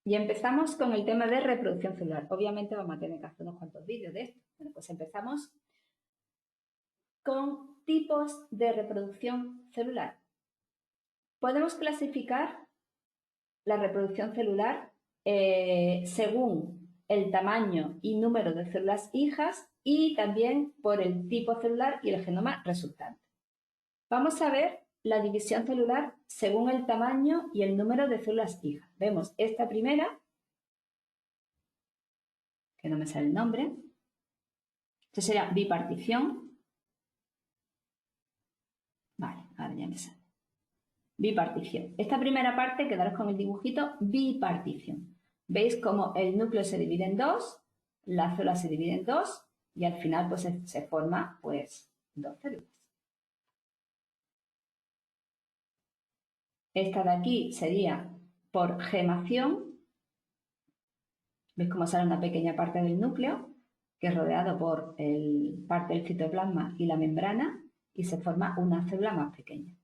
Y empezamos con el tema de reproducción celular. Obviamente vamos a tener que hacer unos cuantos vídeos de esto. Bueno, pues empezamos con tipos de reproducción celular. Podemos clasificar la reproducción celular según el tamaño y número de células hijas y también por el tipo celular y el genoma resultante. Vamos a ver la división celular según el tamaño y el número de células hijas. Vemos esta primera, que no me sale el nombre. Esto sería bipartición. Vale, ahora ya me sale. Bipartición. Esta primera parte, quedaros con el dibujito, bipartición. ¿Veis cómo el núcleo se divide en dos, la célula se divide en dos y al final pues se forma pues dos células? Esta de aquí sería por gemación. ¿Veis cómo sale una pequeña parte del núcleo que es rodeado por parte del citoplasma y la membrana y se forma una célula más pequeña?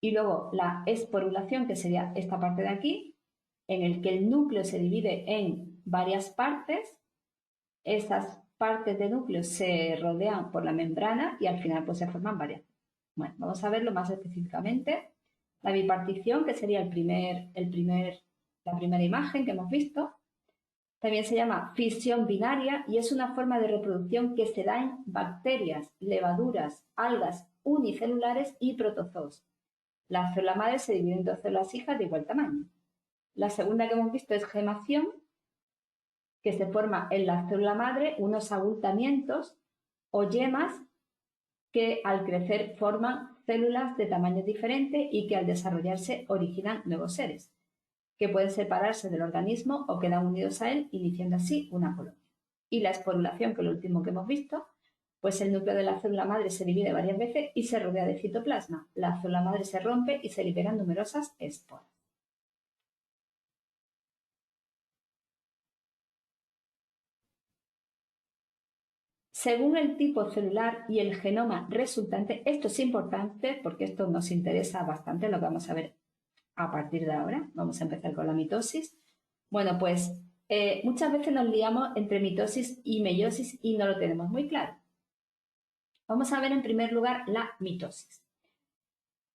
Y luego la esporulación, que sería esta parte de aquí, en el que el núcleo se divide en varias partes. Estas partes del núcleo se rodean por la membrana y al final pues se forman varias. Bueno, vamos a verlo más específicamente. La bipartición, que sería la primera imagen que hemos visto. También se llama fisión binaria y es una forma de reproducción que se da en bacterias, levaduras, algas unicelulares y protozoos. La célula madre se divide en dos células hijas de igual tamaño. La segunda que hemos visto es gemación, que se forma en la célula madre unos abultamientos o yemas que al crecer forman células de tamaño diferente y que al desarrollarse originan nuevos seres, que pueden separarse del organismo o quedan unidos a él, iniciando así una colonia. Y la esporulación, que es lo último que hemos visto, pues el núcleo de la célula madre se divide varias veces y se rodea de citoplasma. La célula madre se rompe y se liberan numerosas esporas. Según el tipo celular y el genoma resultante, esto es importante porque esto nos interesa bastante, lo que vamos a ver a partir de ahora. Vamos a empezar con la mitosis. Bueno, pues muchas veces nos liamos entre mitosis y meiosis y no lo tenemos muy claro. Vamos a ver en primer lugar la mitosis.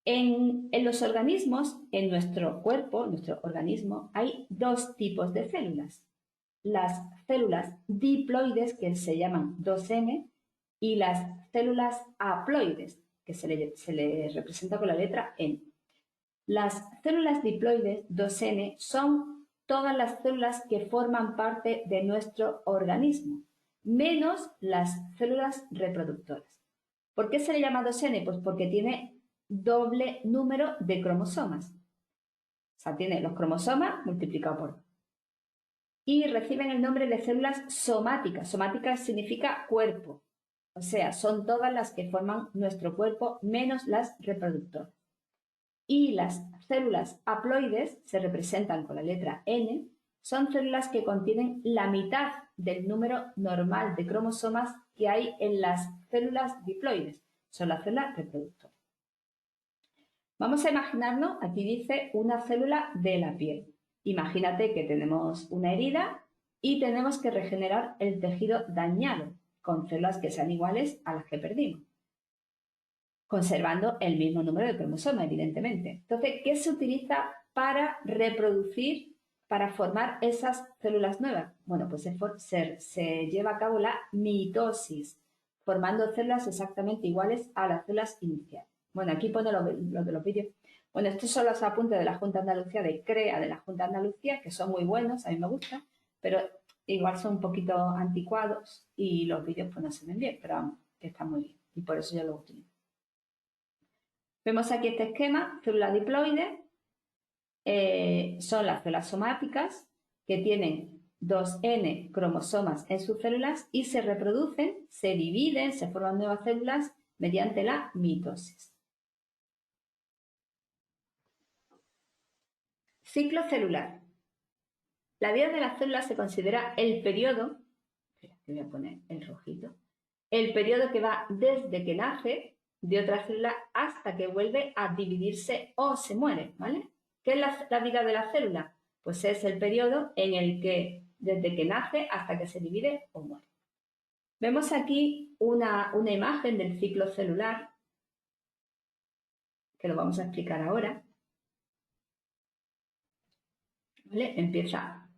En los organismos, en nuestro cuerpo, en nuestro organismo, hay dos tipos de células. Las células diploides, que se llaman 2N, y las células haploides, que se le representa con la letra N. Las células diploides 2N son todas las células que forman parte de nuestro organismo, menos las células reproductoras. ¿Por qué se le llama 2N? Pues porque tiene doble número de cromosomas. O sea, tiene los cromosomas multiplicados por 2. Y reciben el nombre de células somáticas. Somáticas significa cuerpo. O sea, son todas las que forman nuestro cuerpo, menos las reproductoras. Y las células haploides, se representan con la letra N, son células que contienen la mitad del número normal de cromosomas que hay en las células diploides. Son las células reproductoras. Vamos a imaginarnos, aquí dice, una célula de la piel. Imagínate que tenemos una herida y tenemos que regenerar el tejido dañado con células que sean iguales a las que perdimos, conservando el mismo número de cromosomas, evidentemente. Entonces, ¿qué se utiliza para reproducir, para formar esas células nuevas? Bueno, pues se lleva a cabo la mitosis, formando células exactamente iguales a las células iniciales. Bueno, aquí pone lo de los vídeos. Bueno, estos son los apuntes de la Junta de Andalucía, de CREA de la Junta de Andalucía, que son muy buenos, a mí me gustan, pero igual son un poquito anticuados y los vídeos pues no se ven bien, pero vamos, que están muy bien y por eso yo los utilizo. Vemos aquí este esquema, célula diploide, son las células somáticas que tienen 2N cromosomas en sus células y se reproducen, se dividen, se forman nuevas células mediante la mitosis. Ciclo celular. La vida de la célula se considera el periodo, espera, que voy a poner el rojito, el periodo que va desde que nace de otra célula hasta que vuelve a dividirse o se muere, ¿vale? ¿Qué es la vida de la célula? Pues es el periodo en el que, desde que nace hasta que se divide o muere. Vemos aquí una imagen del ciclo celular, que lo vamos a explicar ahora. ¿Vale? Empieza.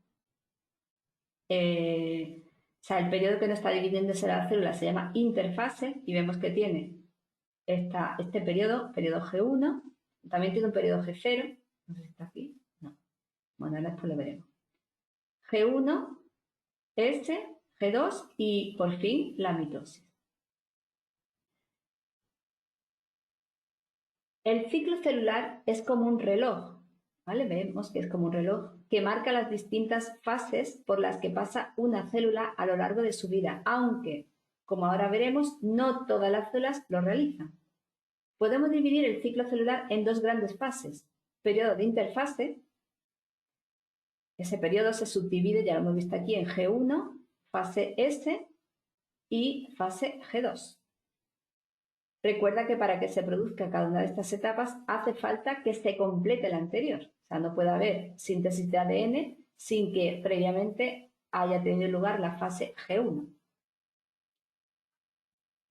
O sea, el periodo que no está dividiéndose la célula se llama interfase y vemos que tiene este periodo G1, también tiene un periodo G0, no sé si está aquí, no. Bueno, ahora después lo veremos. G1, S, G2 y por fin la mitosis. El ciclo celular es como un reloj, ¿vale? Vemos que es como un reloj que marca las distintas fases por las que pasa una célula a lo largo de su vida, aunque, como ahora veremos, no todas las células lo realizan. Podemos dividir el ciclo celular en dos grandes fases. Periodo de interfase. Ese periodo se subdivide, ya lo hemos visto aquí, en G1, fase S y fase G2. Recuerda que para que se produzca cada una de estas etapas hace falta que se complete la anterior. O sea, no puede haber síntesis de ADN sin que previamente haya tenido lugar la fase G1.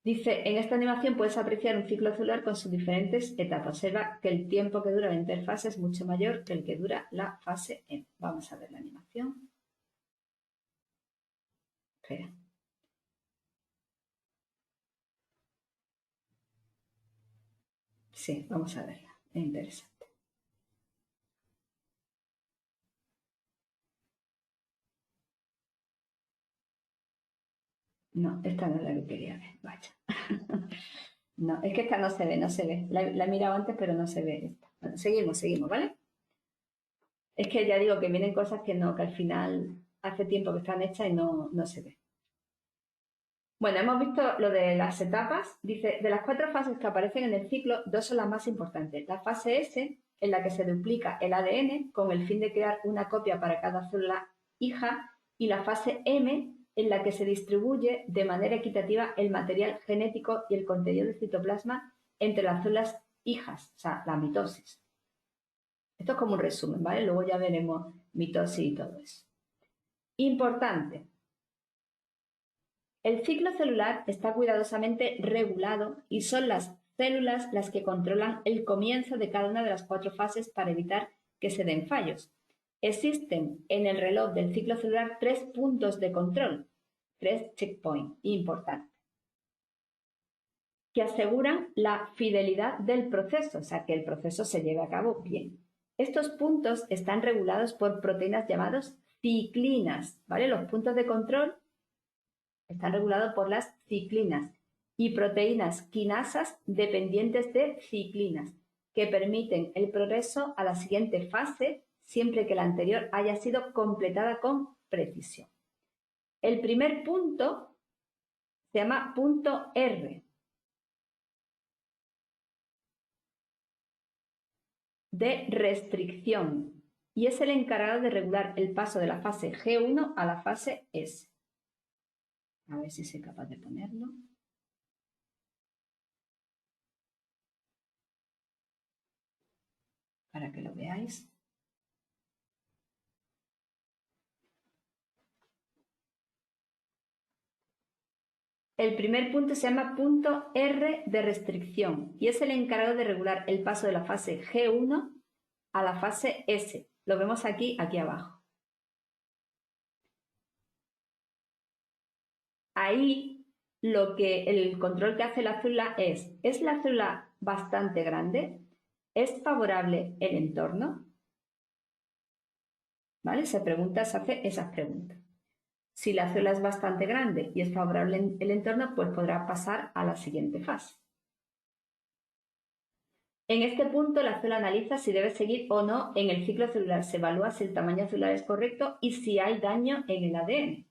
Dice, en esta animación puedes apreciar un ciclo celular con sus diferentes etapas. Observa que el tiempo que dura la interfase es mucho mayor que el que dura la fase M. Vamos a ver la animación. Espera. Sí, vamos a verla. Es interesante. No, esta no es la que quería ver. Vaya. No, es que esta no se ve, no se ve. La he mirado antes, pero no se ve esta. Bueno, seguimos, ¿vale? Es que ya digo que vienen cosas que no, que al final hace tiempo que están hechas y no se ve. Bueno, hemos visto lo de las etapas. Dice, de las 4 fases que aparecen en el ciclo, 2 son las más importantes. La fase S, en la que se duplica el ADN con el fin de crear una copia para cada célula hija, y la fase M, en la que se distribuye de manera equitativa el material genético y el contenido del citoplasma entre las células hijas, o sea, la mitosis. Esto es como un resumen, ¿vale? Luego ya veremos mitosis y todo eso. Importante. El ciclo celular está cuidadosamente regulado y son las células las que controlan el comienzo de cada una de las 4 fases para evitar que se den fallos. Existen en el reloj del ciclo celular 3 puntos de control, 3 checkpoints importantes, que aseguran la fidelidad del proceso, o sea, que el proceso se lleve a cabo bien. Estos puntos están regulados por proteínas llamadas ciclinas, ¿vale? Los puntos de control están regulados por las ciclinas y proteínas quinasas dependientes de ciclinas, que permiten el progreso a la siguiente fase siempre que la anterior haya sido completada con precisión. El primer punto se llama punto R, de restricción, y es el encargado de regular el paso de la fase G1 a la fase S. A ver si soy capaz de ponerlo. Para que lo veáis. El primer punto se llama punto R de restricción y es el encargado de regular el paso de la fase G1 a la fase S. Lo vemos aquí abajo. Ahí el control que hace la célula ¿es la célula bastante grande? ¿Es favorable el entorno? ¿Vale? Se hace esas preguntas. Si la célula es bastante grande y es favorable el entorno, pues podrá pasar a la siguiente fase. En este punto, la célula analiza si debe seguir o no en el ciclo celular. Se evalúa si el tamaño celular es correcto y si hay daño en el ADN.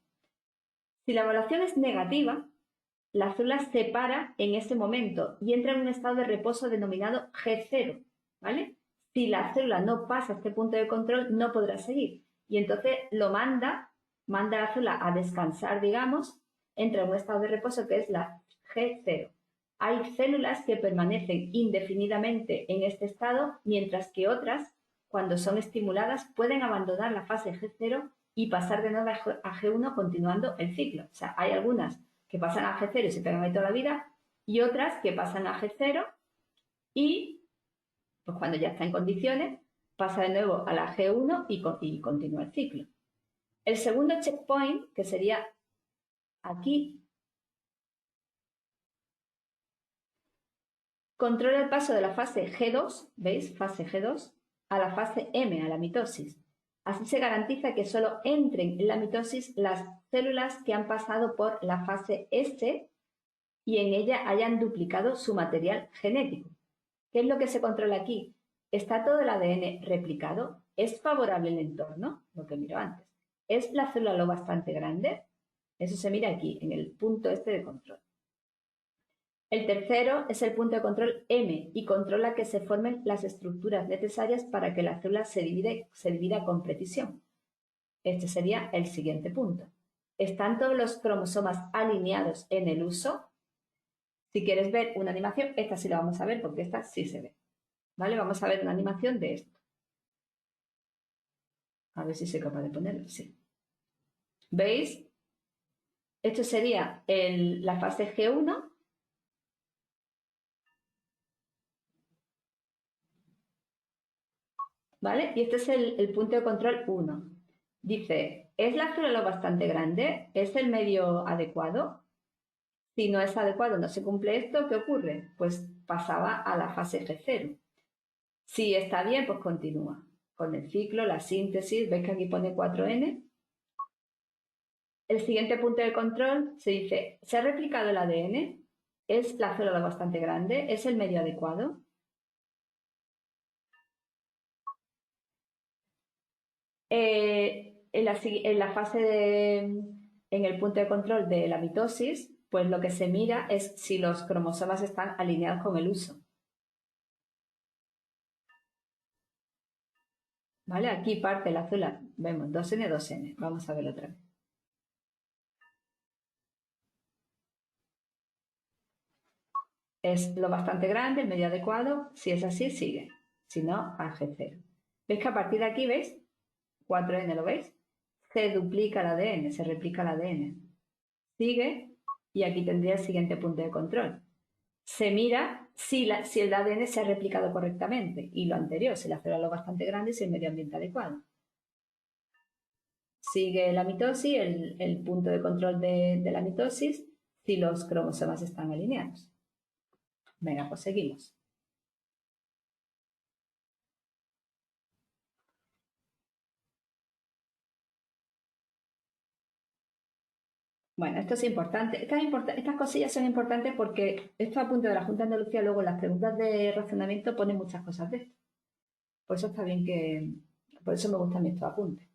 Si la evaluación es negativa, la célula se para en ese momento y entra en un estado de reposo denominado G0, ¿vale? Si la célula no pasa este punto de control, no podrá seguir. Y entonces manda a la célula a descansar, digamos, entra en un estado de reposo que es la G0. Hay células que permanecen indefinidamente en este estado, mientras que otras cuando son estimuladas, pueden abandonar la fase G0 y pasar de nuevo a G1 continuando el ciclo. O sea, hay algunas que pasan a G0 y se pegan ahí toda la vida y otras que pasan a G0 y pues cuando ya está en condiciones pasa de nuevo a la G1 y continúa el ciclo. El segundo checkpoint, que sería aquí, controla el paso de la fase G2, ¿veis? Fase G2, a la fase M, a la mitosis. Así se garantiza que solo entren en la mitosis las células que han pasado por la fase S y en ella hayan duplicado su material genético. ¿Qué es lo que se controla aquí? ¿Está todo el ADN replicado? ¿Es favorable el entorno? Lo que miro antes. ¿Es la célula lo bastante grande? Eso se mira aquí, en el punto este de control. El tercero es el punto de control M y controla que se formen las estructuras necesarias para que la célula se divida con precisión. Este sería el siguiente punto. ¿Están todos los cromosomas alineados en el uso? Si quieres ver una animación, esta sí la vamos a ver porque esta sí se ve. ¿Vale? Vamos a ver una animación de esto. A ver si soy capaz de ponerlo. Sí. ¿Veis? Esto sería la fase G1. ¿Vale? Y este es el punto de control 1. Dice, ¿es la célula lo bastante grande? ¿Es el medio adecuado? Si no es adecuado, no se cumple esto, ¿qué ocurre? Pues pasaba a la fase G0. Si está bien, pues continúa con el ciclo, la síntesis. ¿Veis que aquí pone 4N? El siguiente punto de control se dice, ¿se ha replicado el ADN? ¿Es la célula lo bastante grande? ¿Es el medio adecuado? En la fase en el punto de control de la mitosis, pues lo que se mira es si los cromosomas están alineados con el uso. ¿Vale? Aquí parte la célula, vemos 2N, 2N. Vamos a verlo otra vez. Es lo bastante grande, el medio adecuado. Si es así, sigue. Si no, a G0. ¿Veis que a partir de aquí, veis? 4N, ¿lo veis? Se duplica el ADN, se replica el ADN. Sigue y aquí tendría el siguiente punto de control. Se mira si el ADN se ha replicado correctamente y lo anterior, si la célula es lo bastante grande y si el medio ambiente adecuado. Sigue la mitosis, el punto de control de la mitosis, si los cromosomas están alineados. Venga, pues seguimos. Bueno, esto es importante. Estas cosillas son importantes porque esto apunte de la Junta de Andalucía, luego en las preguntas de razonamiento ponen muchas cosas de esto. Por eso está bien por eso me gustan estos apuntes.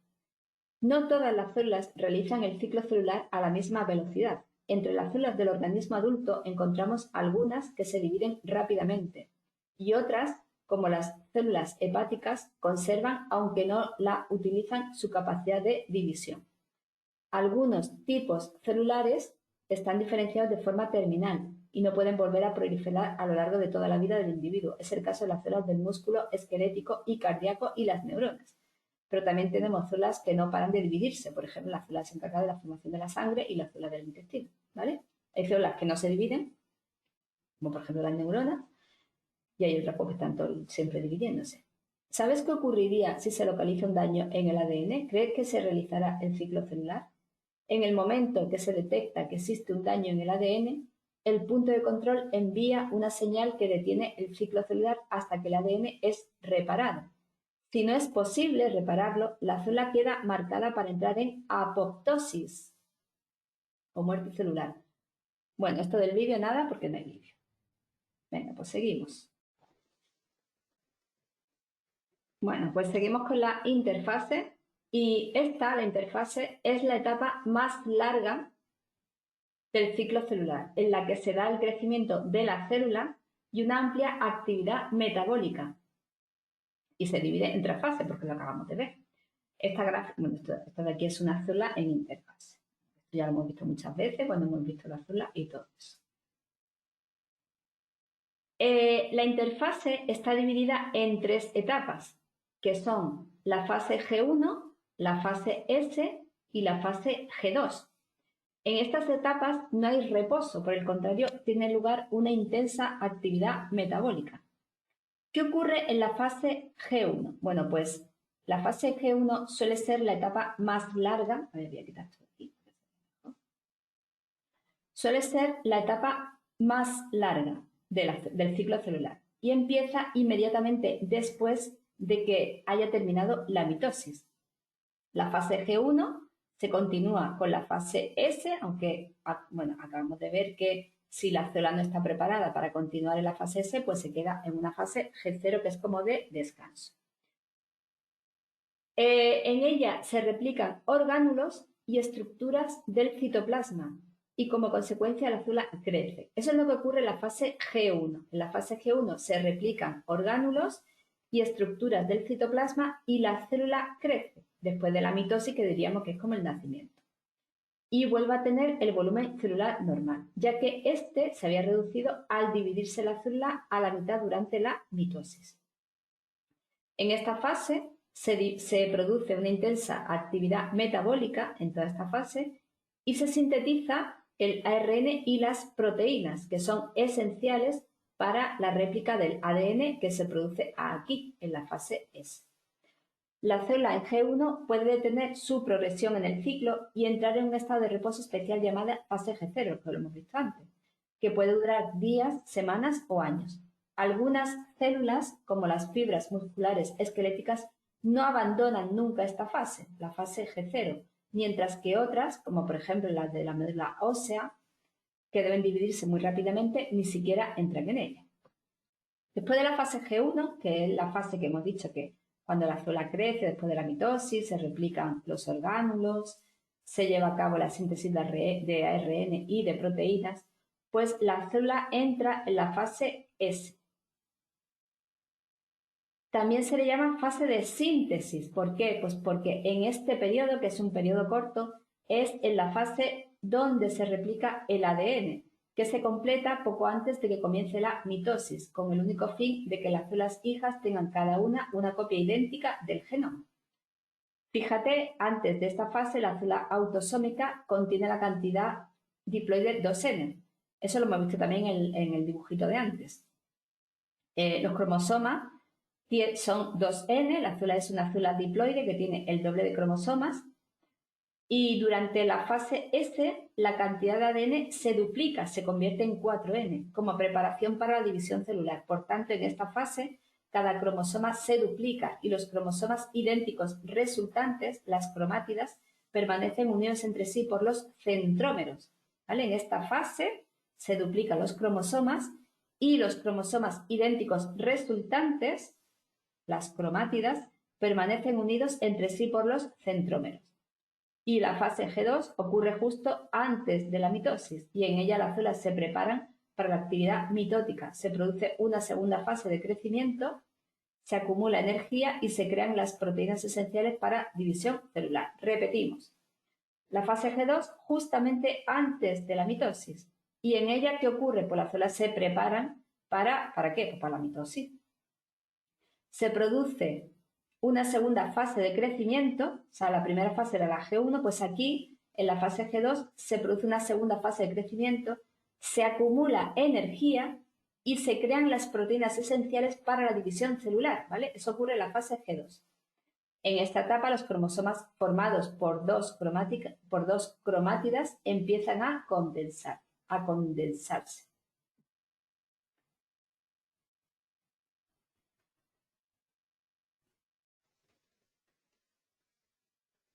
No todas las células realizan el ciclo celular a la misma velocidad. Entre las células del organismo adulto encontramos algunas que se dividen rápidamente y otras, como las células hepáticas, conservan, aunque no la utilizan, su capacidad de división. Algunos tipos celulares están diferenciados de forma terminal y no pueden volver a proliferar a lo largo de toda la vida del individuo. Es el caso de las células del músculo esquelético y cardíaco y las neuronas. Pero también tenemos células que no paran de dividirse, por ejemplo, las células encargadas de la formación de la sangre y las células del intestino, ¿vale? Hay células que no se dividen, como por ejemplo las neuronas, y hay otras que están siempre dividiéndose. ¿Sabes qué ocurriría si se localiza un daño en el ADN? ¿Crees que se realizará el ciclo celular? En el momento que se detecta que existe un daño en el ADN, el punto de control envía una señal que detiene el ciclo celular hasta que el ADN es reparado. Si no es posible repararlo, la célula queda marcada para entrar en apoptosis o muerte celular. Bueno, esto del vídeo nada porque no hay vídeo. Venga, pues seguimos. Bueno, pues seguimos con la interfase y la interfase, es la etapa más larga del ciclo celular, en la que se da el crecimiento de la célula y una amplia actividad metabólica. Y se divide en tres fases, porque lo acabamos de ver. Esto de aquí es una célula en interfase. Esto ya lo hemos visto muchas veces cuando hemos visto la célula y todo eso. La interfase está dividida en tres etapas, que son la fase G1, la fase S y la fase G2. En estas etapas no hay reposo, por el contrario, tiene lugar una intensa actividad metabólica. ¿Qué ocurre en la fase G1? Bueno, pues la fase G1 suele ser la etapa más larga. A ver, voy a quitar esto de aquí. Suele ser la etapa más larga del ciclo celular y empieza inmediatamente después de que haya terminado la mitosis. La fase G1 se continúa con la fase S, aunque, bueno, acabamos de ver que si la célula no está preparada para continuar en la fase S, pues se queda en una fase G0 que es como de descanso. En ella se replican orgánulos y estructuras del citoplasma y como consecuencia la célula crece. Eso es lo que ocurre en la fase G1. En la fase G1 se replican orgánulos y estructuras del citoplasma y la célula crece después de la mitosis, que diríamos que es como el nacimiento. Y vuelve a tener el volumen celular normal, ya que este se había reducido al dividirse la célula a la mitad durante la mitosis. En esta fase se produce una intensa actividad metabólica en toda esta fase y se sintetiza el ARN y las proteínas, que son esenciales para la réplica del ADN que se produce aquí, en la fase S. La célula en G1 puede detener su progresión en el ciclo y entrar en un estado de reposo especial llamada fase G0, que lo hemos visto antes, que puede durar días, semanas o años. Algunas células, como las fibras musculares esqueléticas, no abandonan nunca esta fase, la fase G0, mientras que otras, como por ejemplo las de la médula ósea, que deben dividirse muy rápidamente, ni siquiera entran en ella. Después de la fase G1, que es la fase que hemos dicho que cuando la célula crece después de la mitosis, se replican los orgánulos, se lleva a cabo la síntesis de ARN y de proteínas, pues la célula entra en la fase S. También se le llama fase de síntesis. ¿Por qué? Pues porque en este periodo, que es un periodo corto, es en la fase donde se replica el ADN, que se completa poco antes de que comience la mitosis, con el único fin de que las células hijas tengan cada una copia idéntica del genoma. Fíjate, antes de esta fase, la célula autosómica contiene la cantidad diploide 2N. Eso lo hemos visto también en el dibujito de antes. Los cromosomas son 2N, la célula es una célula diploide que tiene el doble de cromosomas. Y durante la fase S, la cantidad de ADN se duplica, se convierte en 4N, como preparación para la división celular. Por tanto, en esta fase, cada cromosoma se duplica y los cromosomas idénticos resultantes, las cromátidas, permanecen unidos entre sí por los centrómeros. ¿Vale? En esta fase se duplican los cromosomas y los cromosomas idénticos resultantes, las cromátidas, permanecen unidos entre sí por los centrómeros. Y la fase G2 ocurre justo antes de la mitosis y en ella las células se preparan para la actividad mitótica. Se produce una segunda fase de crecimiento, se acumula energía y se crean las proteínas esenciales para división celular. Repetimos, la fase G2 justamente antes de la mitosis. ¿Y en ella qué ocurre? Pues las células se preparan ¿para qué? Pues para la mitosis. Se produce una segunda fase de crecimiento, o sea, la primera fase era la G1, pues aquí, en la fase G2, se produce una segunda fase de crecimiento, se acumula energía y se crean las proteínas esenciales para la división celular, ¿vale? Eso ocurre en la fase G2. En esta etapa, los cromosomas formados por dos cromátidas empiezan a condensarse.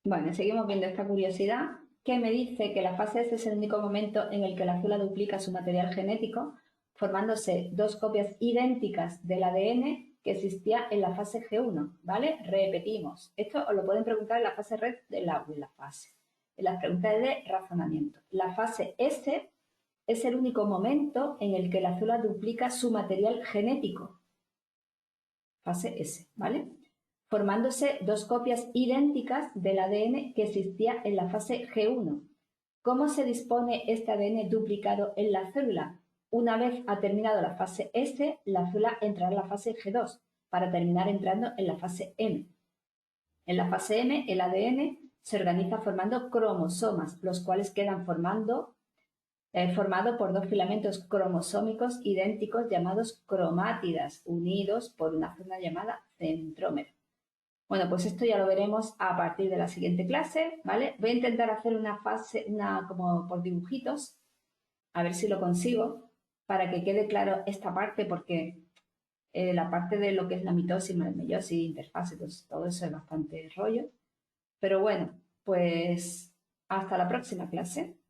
Bueno, seguimos viendo esta curiosidad que me dice que la fase S es el único momento en el que la célula duplica su material genético, formándose dos copias idénticas del ADN que existía en la fase G1, ¿vale? Repetimos. Esto os lo pueden preguntar en la fase red en las preguntas de razonamiento. La fase S es el único momento en el que la célula duplica su material genético. Fase S, ¿vale? Formándose dos copias idénticas del ADN que existía en la fase G1. ¿Cómo se dispone este ADN duplicado en la célula? Una vez ha terminado la fase S, la célula entrará en la fase G2, para terminar entrando en la fase M. En la fase M, el ADN se organiza formando cromosomas, los cuales quedan formado por dos filamentos cromosómicos idénticos llamados cromátidas, unidos por una zona llamada centrómero. Bueno, pues esto ya lo veremos a partir de la siguiente clase, ¿vale? Voy a intentar hacer como por dibujitos, a ver si lo consigo, para que quede claro esta parte, porque la parte de lo que es la mitosis, meiosis, interfase, pues todo eso es bastante rollo. Pero bueno, pues hasta la próxima clase.